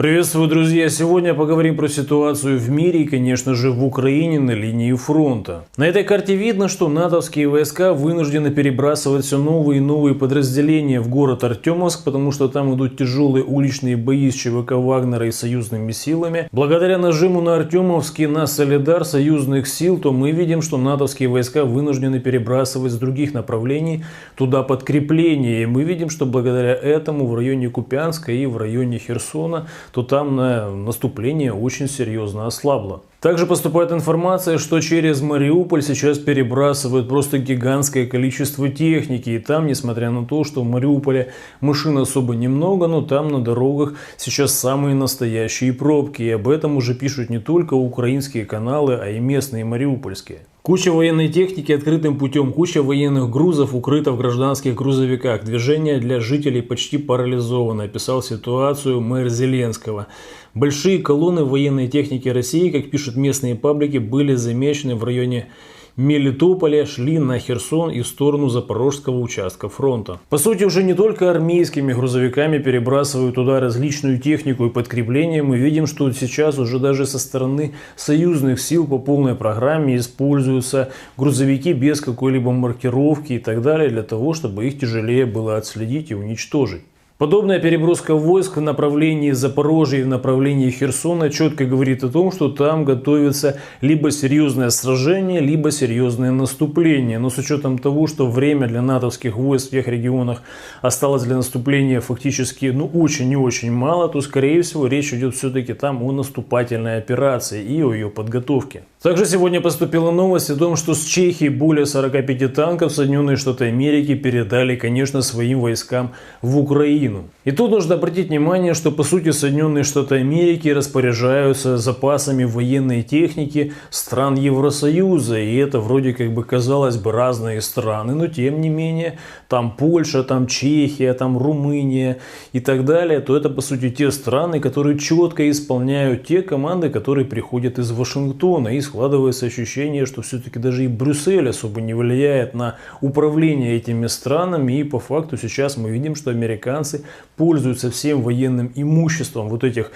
Приветствую, друзья! Сегодня поговорим про ситуацию в мире и, конечно же, в Украине на линии фронта. На этой карте видно, что натовские войска вынуждены перебрасывать все новые и новые подразделения в город Артемовск, потому что там идут тяжелые уличные бои с ЧВК Вагнера и союзными силами. Благодаря нажиму на Артемовск и на Солидар союзных сил, то мы видим, что натовские войска вынуждены перебрасывать с других направлений туда подкрепления. И мы видим, что благодаря этому в районе Купянска и в районе Херсона то там наступление очень серьезно ослабло. Также поступает информация, что через Мариуполь сейчас перебрасывают просто гигантское количество техники. И там, несмотря на то, что в Мариуполе машин особо немного, но там на дорогах сейчас самые настоящие пробки. И об этом уже пишут не только украинские каналы, а и местные мариупольские. Куча военной техники открытым путем, куча военных грузов укрыта в гражданских грузовиках. Движение для жителей почти парализовано, описал ситуацию мэр Зеленского. Большие колонны военной техники России, как пишут местные паблики, были замечены в районе Мелитополя, шли на Херсон и в сторону Запорожского участка фронта. По сути, уже не только армейскими грузовиками перебрасывают туда различную технику и подкрепление. Мы видим, что сейчас уже даже со стороны союзных сил по полной программе используются грузовики без какой-либо маркировки и так далее, для того, чтобы их тяжелее было отследить и уничтожить. Подобная переброска войск в направлении Запорожья и в направлении Херсона четко говорит о том, что там готовится либо серьезное сражение, либо серьезное наступление. Но с учетом того, что время для натовских войск в тех регионах осталось для наступления фактически очень и очень мало, то скорее всего речь идет все-таки там о наступательной операции и о ее подготовке. Также сегодня поступила новость о том, что с Чехии более 45 танков Соединенные Штаты Америки передали, конечно, своим войскам в Украину. И тут нужно обратить внимание, что по сути Соединенные Штаты Америки распоряжаются запасами военной техники стран Евросоюза. И это вроде как бы казалось бы разные страны, но тем не менее там Польша, там Чехия, там Румыния и так далее. То это по сути те страны, которые четко исполняют те команды, которые приходят из Вашингтона. И складывается ощущение, что все-таки даже и Брюссель особо не влияет на управление этими странами. И по факту сейчас мы видим, что американцы пользуются всем военным имуществом вот этих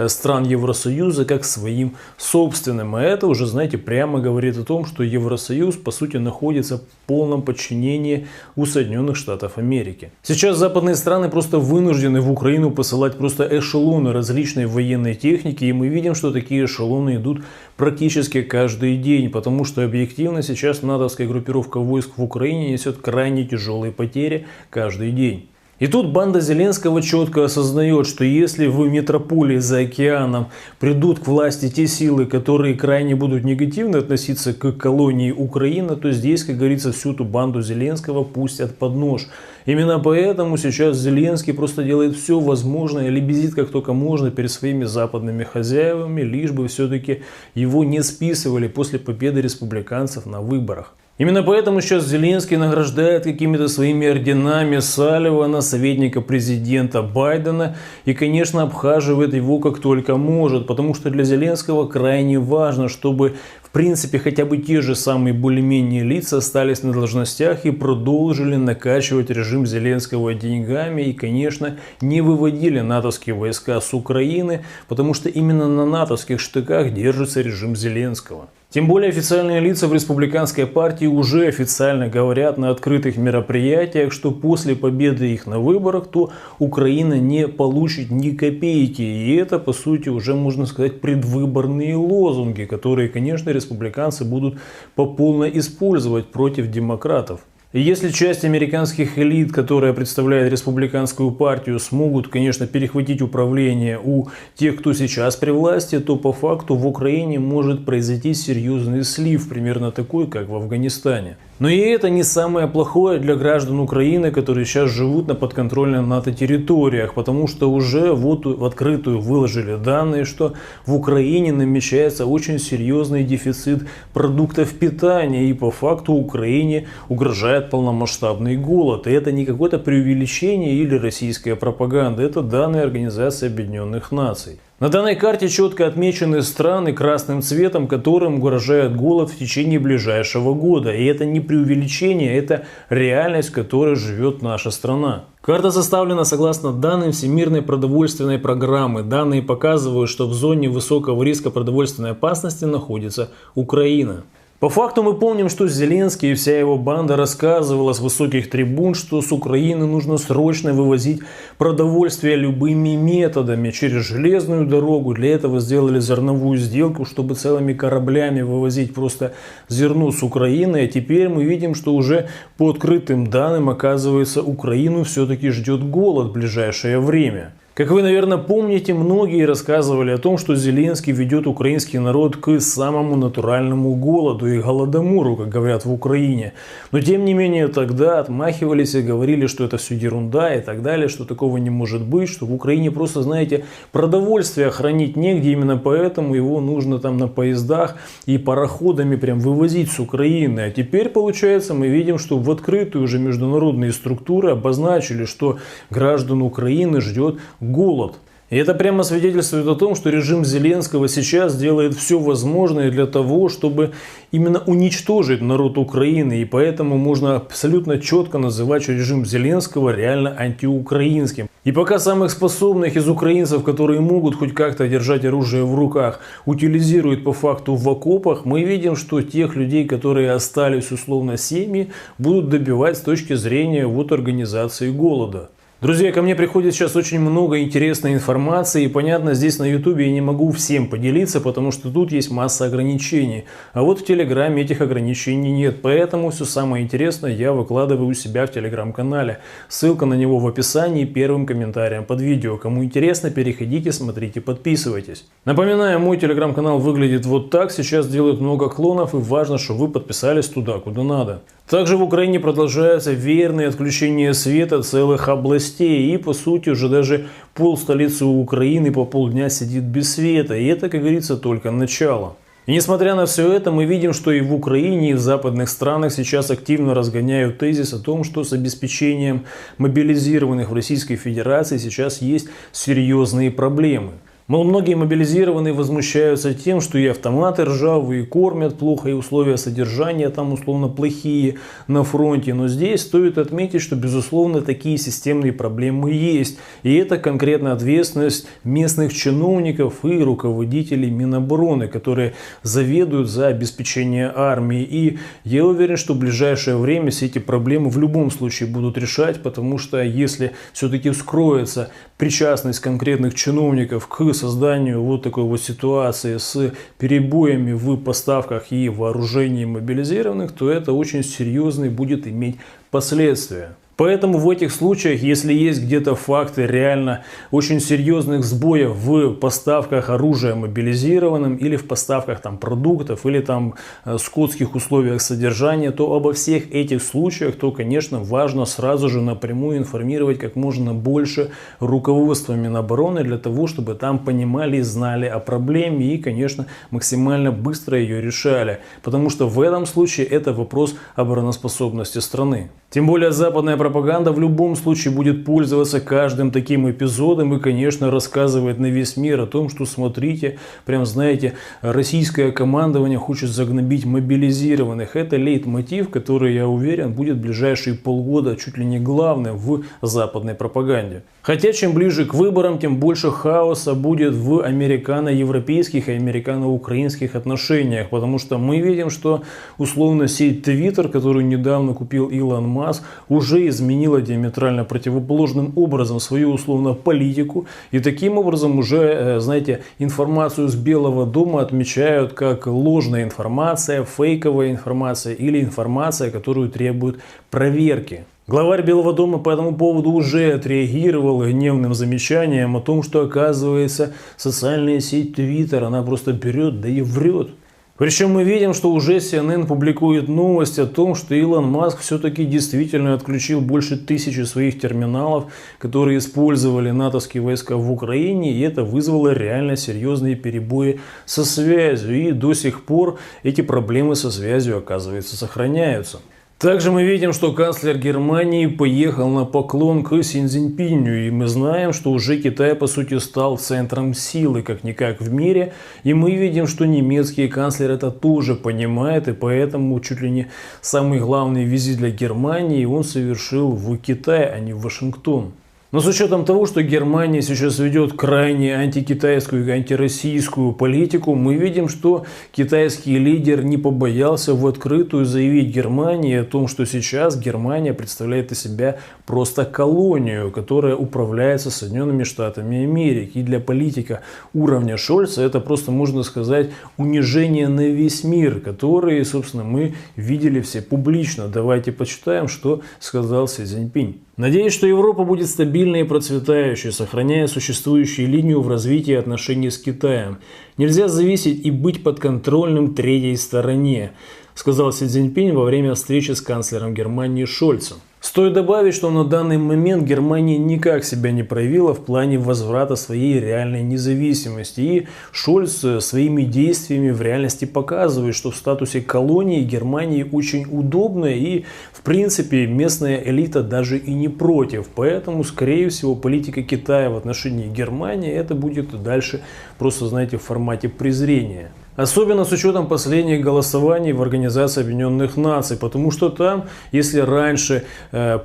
стран Евросоюза как своим собственным. А это уже, знаете, прямо говорит о том, что Евросоюз по сути находится в полном подчинении у Соединенных Штатов Америки. Сейчас западные страны просто вынуждены в Украину посылать просто эшелоны различной военной техники. И мы видим, что такие эшелоны идут практически каждый день. Потому что объективно сейчас натовская группировка войск в Украине несет крайне тяжелые потери каждый день. И тут банда Зеленского четко осознает, что если в метрополии за океаном придут к власти те силы, которые крайне будут негативно относиться к колонии Украины, то здесь, как говорится, всю эту банду Зеленского пустят под нож. Именно поэтому сейчас Зеленский просто делает все возможное, лебезит как только можно перед своими западными хозяевами, лишь бы все-таки его не списывали после победы республиканцев на выборах. Именно поэтому сейчас Зеленский награждает какими-то своими орденами Салливана, советника президента Байдена, и, конечно, обхаживает его как только может, потому что для Зеленского крайне важно, чтобы в принципе хотя бы те же самые более-менее лица остались на должностях и продолжили накачивать режим Зеленского деньгами и, конечно, не выводили натовские войска с Украины, потому что именно на натовских штыках держится режим Зеленского. Тем более официальные лица в республиканской партии уже официально говорят на открытых мероприятиях, что после победы их на выборах, то Украина не получит ни копейки. И это, по сути, уже, можно сказать, предвыборные лозунги, которые, конечно, республиканцы будут по полной использовать против демократов. И если часть американских элит, которая представляет республиканскую партию, смогут, конечно, перехватить управление у тех, кто сейчас при власти, то по факту в Украине может произойти серьезный слив, примерно такой, как в Афганистане. Но и это не самое плохое для граждан Украины, которые сейчас живут на подконтрольных НАТО территориях, потому что уже вот в открытую выложили данные, что в Украине намечается очень серьезный дефицит продуктов питания, и по факту Украине угрожает полномасштабный голод. И это не какое-то преувеличение или российская пропаганда, это данные Организации Объединенных Наций. На данной карте четко отмечены страны красным цветом, которым угрожает голод в течение ближайшего года. И это не преувеличение, это реальность, в которой живет наша страна. Карта составлена согласно данным Всемирной продовольственной программы. Данные показывают, что в зоне высокого риска продовольственной опасности находится Украина. По факту мы помним, что Зеленский и вся его банда рассказывала с высоких трибун, что с Украины нужно срочно вывозить продовольствие любыми методами через железную дорогу. Для этого сделали зерновую сделку, чтобы целыми кораблями вывозить просто зерно с Украины. А теперь мы видим, что уже по открытым данным, оказывается, Украину все-таки ждет голод в ближайшее время. Как вы, наверное, помните, многие рассказывали о том, что Зеленский ведет украинский народ к самому натуральному голоду и голодомору, как говорят в Украине. Но тем не менее тогда отмахивались и говорили, что это все ерунда и так далее, что такого не может быть, что в Украине просто, знаете, продовольствие хранить негде, именно поэтому его нужно там на поездах и пароходами прям вывозить с Украины. А теперь, получается, мы видим, что в открытую уже международные структуры обозначили, что граждан Украины ждет голод. И это прямо свидетельствует о том, что режим Зеленского сейчас делает все возможное для того, чтобы именно уничтожить народ Украины. И поэтому можно абсолютно четко называть режим Зеленского реально антиукраинским. И пока самых способных из украинцев, которые могут хоть как-то держать оружие в руках, утилизируют по факту в окопах, мы видим, что тех людей, которые остались условно семьи, будут добивать с точки зрения вот организации голода. Друзья, ко мне приходит сейчас очень много интересной информации, и понятно, здесь на YouTube я не могу всем поделиться, потому что тут есть масса ограничений. А вот в Телеграме этих ограничений нет, поэтому все самое интересное я выкладываю у себя в Телеграм-канале. Ссылка на него в описании, первым комментарием под видео. Кому интересно, переходите, смотрите, подписывайтесь. Напоминаю, мой Телеграм-канал выглядит вот так, сейчас делают много клонов, и важно, чтобы вы подписались туда, куда надо. Также в Украине продолжаются веерные отключения света целых областей. И по сути уже даже полстолицы Украины по полдня сидит без света. И это, как говорится, только начало. И несмотря на все это, мы видим, что и в Украине, и в западных странах сейчас активно разгоняют тезис о том, что с обеспечением мобилизированных в Российской Федерации сейчас есть серьезные проблемы. Мол, многие мобилизированные возмущаются тем, что и автоматы ржавые, и кормят плохо, и условия содержания там условно плохие на фронте. Но здесь стоит отметить, что безусловно такие системные проблемы есть. И это конкретно ответственность местных чиновников и руководителей Минобороны, которые заведуют за обеспечение армии. И я уверен, что в ближайшее время все эти проблемы в любом случае будут решать, потому что если все-таки вскроется причастность конкретных чиновников к созданию вот такой вот ситуации с перебоями в поставках и вооружении мобилизированных, то это очень серьезные будет иметь последствия. Поэтому в этих случаях, если есть где-то факты реально очень серьезных сбоев в поставках оружия мобилизированным или в поставках там продуктов или там скотских условиях содержания, то обо всех этих случаях, то, конечно, важно сразу же напрямую информировать как можно больше руководство Минобороны для того, чтобы там понимали и знали о проблеме и, конечно, максимально быстро ее решали. Потому что в этом случае это вопрос обороноспособности страны. Тем более западная пропаганда в любом случае будет пользоваться каждым таким эпизодом и, конечно, рассказывать на весь мир о том, что смотрите, прям знаете, российское командование хочет загнобить мобилизированных. Это лейтмотив, который, я уверен, будет в ближайшие полгода чуть ли не главным в западной пропаганде. Хотя чем ближе к выборам, тем больше хаоса будет в американо-европейских и американо-украинских отношениях, потому что мы видим, что условно сеть Twitter, которую недавно купил Илон Маск, уже изменила диаметрально противоположным образом свою условно политику, и таким образом уже, знаете, информацию с Белого дома отмечают как ложная информация, фейковая информация или информация, которую требует проверки. Главарь Белого дома по этому поводу уже отреагировал гневным замечанием о том, что, оказывается, социальная сеть Twitter, она просто берет, да и врет. Причем мы видим, что уже CNN публикует новость о том, что Илон Маск все-таки действительно отключил больше 1000 своих терминалов, которые использовали натовские войска в Украине, и это вызвало реально серьезные перебои со связью. И до сих пор эти проблемы со связью, оказывается, сохраняются. Также мы видим, что канцлер Германии поехал на поклон к Си Цзиньпиню, и мы знаем, что уже Китай по сути стал центром силы как-никак в мире, и мы видим, что немецкий канцлер это тоже понимает, и поэтому чуть ли не самый главный визит для Германии он совершил в Китай, а не в Вашингтон. Но с учетом того, что Германия сейчас ведет крайне антикитайскую и антироссийскую политику, мы видим, что китайский лидер не побоялся в открытую заявить Германии о том, что сейчас Германия представляет из себя просто колонию, которая управляется Соединенными Штатами Америки. И для политика уровня Шольца это просто, можно сказать, унижение на весь мир, который, собственно, мы видели все публично. Давайте почитаем, что сказал Си Цзиньпинь. Надеюсь, что Европа будет стабильной и процветающей, сохраняя существующую линию в развитии отношений с Китаем. Нельзя зависеть и быть подконтрольным третьей стороне, сказал Си Цзиньпинь во время встречи с канцлером Германии Шольцем. Стоит добавить, что на данный момент Германия никак себя не проявила в плане возврата своей реальной независимости. И Шольц своими действиями в реальности показывает, что в статусе колонии Германии очень удобно и в принципе местная элита даже и не против. Поэтому, скорее всего, политика Китая в отношении Германии это будет дальше просто, знаете, в формате презрения. Особенно с учетом последних голосований в Организации Объединенных Наций, потому что там, если раньше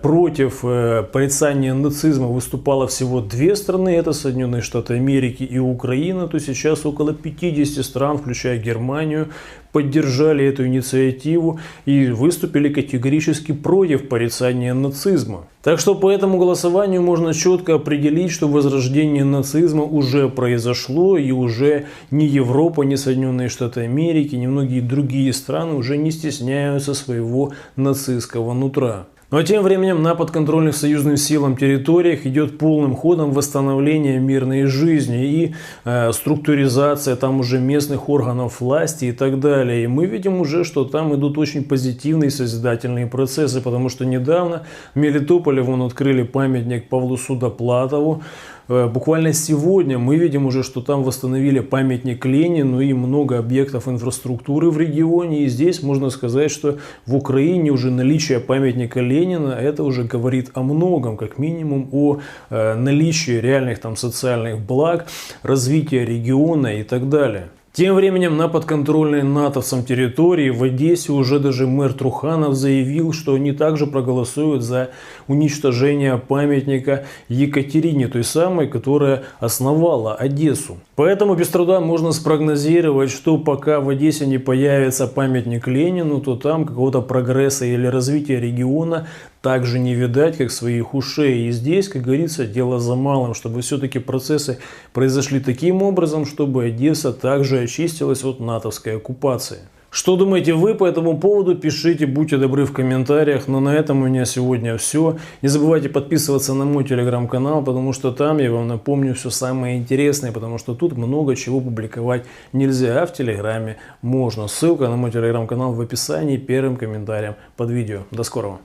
против порицания нацизма выступало всего две страны, это Соединенные Штаты Америки и Украина, то сейчас около 50 стран, включая Германию, поддержали эту инициативу и выступили категорически против порицания нацизма. Так что по этому голосованию можно четко определить, что возрождение нацизма уже произошло, и уже ни Европа, ни Соединенные Штаты Америки, ни многие другие страны уже не стесняются своего нацистского нутра. Но тем временем на подконтрольных союзным силам территориях идет полным ходом восстановление мирной жизни и структуризация там уже местных органов власти и так далее. И мы видим уже, что там идут очень позитивные созидательные процессы, потому что недавно в Мелитополе вон открыли памятник Павлу Судоплатову. Буквально сегодня мы видим уже, что там восстановили памятник Ленину и много объектов инфраструктуры в регионе. И здесь можно сказать, что в Украине уже наличие памятника Ленина, это уже говорит о многом, как минимум о наличии реальных там социальных благ, развития региона и так далее. Тем временем на подконтрольной натовцам территории в Одессе уже даже мэр Труханов заявил, что они также проголосуют за уничтожение памятника Екатерине, той самой, которая основала Одессу. Поэтому без труда можно спрогнозировать, что пока в Одессе не появится памятник Ленину, то там какого-то прогресса или развития региона также не видать, как своих ушей. И здесь, как говорится, дело за малым, чтобы все-таки процессы произошли таким образом, чтобы Одесса также очистилась от натовской оккупации. Что думаете вы по этому поводу? Пишите, будьте добры в комментариях. Но на этом у меня сегодня все. Не забывайте подписываться на мой телеграм-канал, потому что там я вам напомню все самое интересное, потому что тут много чего публиковать нельзя, а в телеграме можно. Ссылка на мой телеграм-канал в описании, первым комментарием под видео. До скорого.